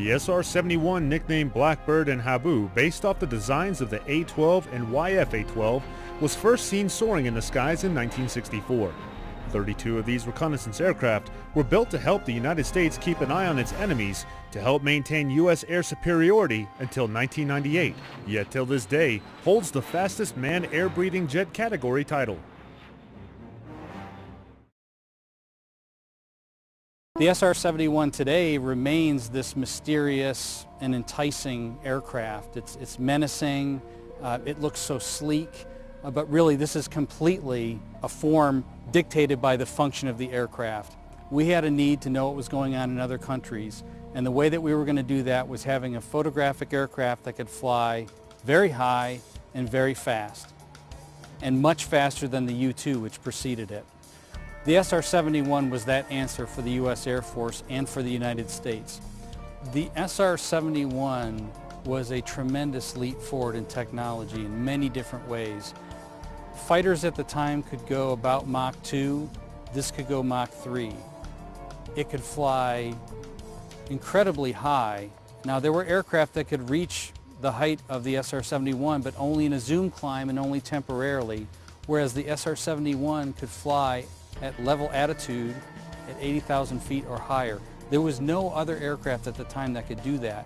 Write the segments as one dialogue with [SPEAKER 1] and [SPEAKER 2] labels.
[SPEAKER 1] The SR-71, nicknamed Blackbird and Habu, based off the designs of the A-12 and YF-A-12, was first seen soaring in the skies in 1964. 32 of these reconnaissance aircraft were built to help the United States keep an eye on its enemies to help maintain U.S. air superiority until 1998, yet till this day holds the fastest manned air-breathing jet category title.
[SPEAKER 2] The SR-71 today remains this mysterious and enticing aircraft. It's menacing, it looks so sleek, but really this is completely a form dictated by the function of the aircraft. We had a need to know what was going on in other countries, and the way that we were going to do that was having a photographic aircraft that could fly very high and very fast, and much faster than the U-2 which preceded it. The SR-71 was that answer for the U.S. Air Force and for the United States. The SR-71 was a tremendous leap forward in technology in many different ways. Fighters at the time could go about Mach 2, this could go Mach 3. It could fly incredibly high. Now there were aircraft that could reach the height of the SR-71, but only in a zoom climb and only temporarily, whereas the SR-71 could fly at level altitude at 80,000 feet or higher. There was no other aircraft at the time that could do that.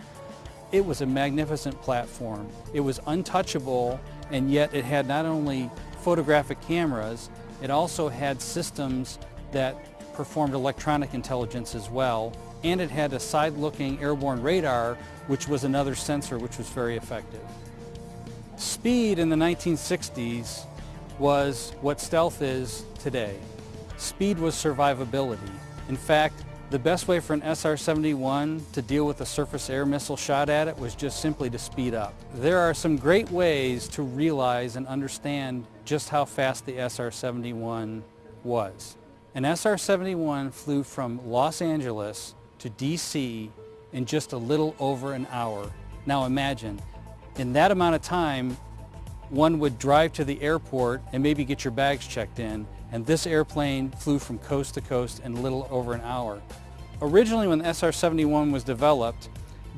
[SPEAKER 2] It was a magnificent platform. It was untouchable, and yet it had not only photographic cameras, it also had systems that performed electronic intelligence as well, and it had a side-looking airborne radar, which was another sensor which was very effective. Speed in the 1960s was what stealth is today. Speed was survivability. In fact, the best way for an SR-71 to deal with a surface air missile shot at it was just simply to speed up. There are some great ways to realize and understand just how fast the SR-71 was. An SR-71 flew from Los Angeles to DC in just a little over an hour. Now imagine, in that amount of time, one would drive to the airport and maybe get your bags checked in, and this airplane flew from coast to coast in a little over an hour. Originally, when the SR-71 was developed,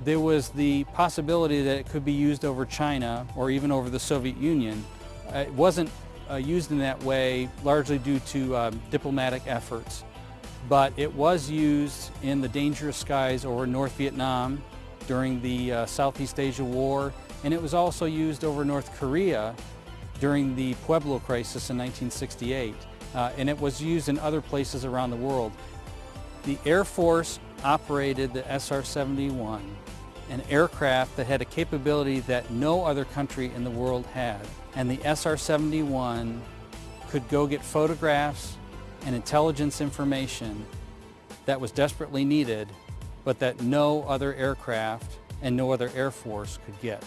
[SPEAKER 2] there was the possibility that it could be used over China or even over the Soviet Union. It wasn't used in that way, largely due to diplomatic efforts, but it was used in the dangerous skies over North Vietnam during the Southeast Asia War, and it was also used over North Korea during the Pueblo crisis in 1968, and it was used in other places around the world. The Air Force operated the SR-71, an aircraft that had a capability that no other country in the world had, and the SR-71 could go get photographs and intelligence information that was desperately needed, but that no other aircraft and no other Air Force could get.